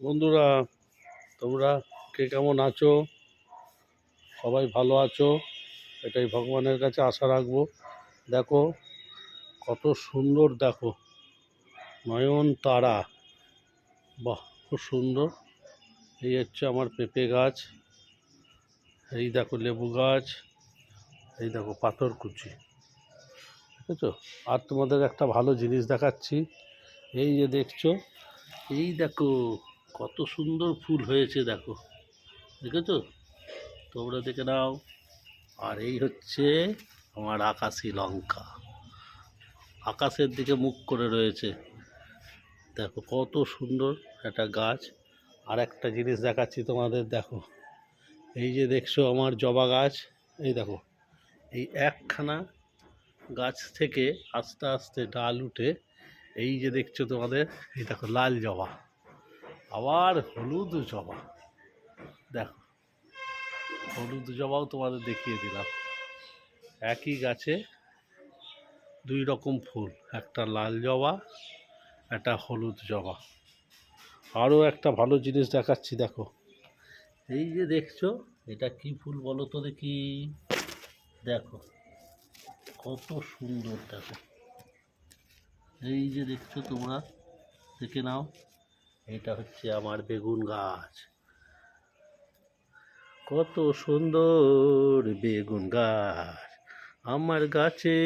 বন্ধুরা, তোমরা কে কেমন আছো? সবাই ভালো আছো, এটাই ভগবানের কাছে আশা রাখবো। দেখো কত সুন্দর, দেখো নয়নতারা, বাহ খুব সুন্দর। এই হচ্ছে আমার পেঁপে গাছ, এই দেখো লেবু গাছ, এই দেখো পাথরকুচি, বুঝেছো? আর তোমাদের একটা ভালো জিনিস দেখাচ্ছি। এই যে দেখছো, এই দেখো কত সুন্দর ফুল হয়েছে, দেখো, দেখেছো? তোমরা দেখে নাও। আর এই হচ্ছে আমার আকাশি লঙ্কা, আকাশের দিকে মুখ করে রয়েছে, দেখো কত সুন্দর একটা গাছ। আর একটা জিনিস দেখাচ্ছি তোমাদের, দেখো এই যে দেখছো আমার জবা গাছ, এই দেখো এই একখানা গাছ থেকে আস্তে আস্তে ডাল উঠে, এই যে দেখছো তোমাদের, এই দেখো লাল জবা, আবার হলুদ জবা, দেখো হলুদ জবাও তোমাদের দেখিয়ে দিলাম। একই গাছে দুই রকম ফুল, একটা লাল জবা, একটা হলুদ জবা। আরও একটা ভালো জিনিস দেখাচ্ছি, দেখো এই যে দেখছো, এটা কি ফুল বলো তো দেখি? দেখো কত সুন্দর, দেখো এই যে দেখছো তোমরা, দেখে নাও। এটা হচ্ছে আমার বেগুন গাছ, কত সুন্দর বেগুন গাছ, আমার গাছে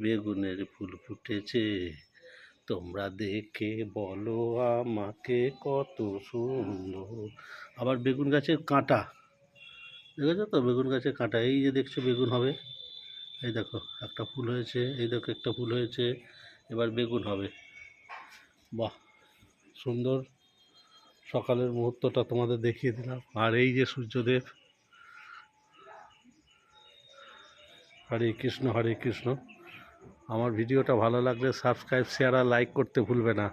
বেগুনের ফুল ফুটেছে, তোমরা দেখে বলো আমাকে কত সুন্দর। আবার বেগুন গাছের কাঁটা, দেখেছো তো বেগুন গাছের কাঁটা, এই যে দেখছো বেগুন হবে, এই দেখো একটা ফুল হয়েছে, এই দেখো একটা ফুল হয়েছে, এবার বেগুন হবে। বাহ সুন্দর, সকালের মুহূর্তটা তোমাদের দেখিয়ে দিলাম। আর এই যে সূর্যদেব, হরে কৃষ্ণ হরে কৃষ্ণ। আমার ভিডিওটা ভালো লাগলে সাবস্ক্রাইব, শেয়ার আর লাইক করতে ভুলবে না।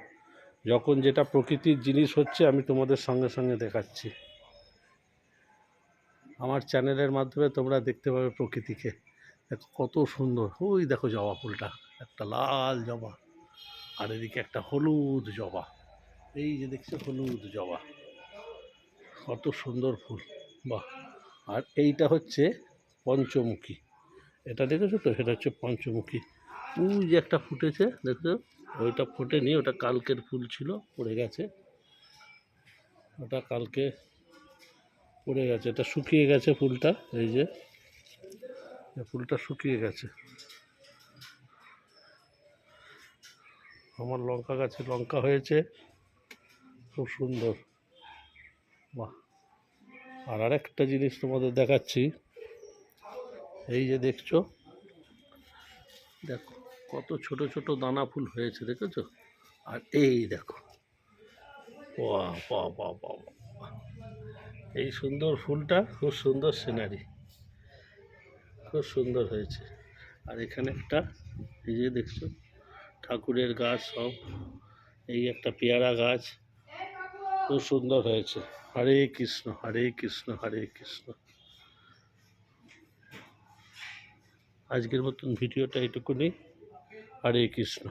যখন যেটা প্রকৃতির জিনিস হচ্ছে আমি তোমাদের সঙ্গে সঙ্গে দেখাচ্ছি। আমার চ্যানেলের মাধ্যমে তোমরা দেখতে পাবে প্রকৃতিকে। দেখো কত সুন্দর, ওই দেখো জবা ফুলটা, একটা লাল জবা, আর এদিকে একটা হলুদ জবা, এই যে দেখছো হলুদ জবা, কত সুন্দর ফুল, বাহ। আর এইটা হচ্ছে পঞ্চমুখী, এটা দেখেছো তো, এটা হচ্ছে পঞ্চমুখী। ওই যে একটা ফুটেছে দেখছো, ওইটা ফোটেনি, ওটা কালকের ফুল ছিল, পড়ে গেছে, ওটা কালকে পড়ে গেছে, এটা শুকিয়ে গেছে ফুলটা, এই যে ফুলটা শুকিয়ে গেছে। আমার লঙ্কা গাছে লঙ্কা হয়েছে, খুব সুন্দর, বাহ। আর আরেকটা জিনিস তোমাদের দেখাচ্ছি, এই যে দেখছো, দেখো কত ছোট ছোট দানা ফুল হয়েছে, দেখেছো? আর এই দেখো, বাহ বাহ বাহ বাহ বাহ, এই সুন্দর ফুলটা খুব সুন্দর সিনারি, খুব সুন্দর হয়েছে। আর এখানে একটা, এই যে দেখছো ঠাকুরের গাছ সব, এই একটা পেয়ারা গাছ, খুব সুন্দর হয়েছে। হরে কৃষ্ণ হরে কৃষ্ণ হরে কৃষ্ণ। আজকের মতন ভিডিওটা এটুকুনি। হরে কৃষ্ণ।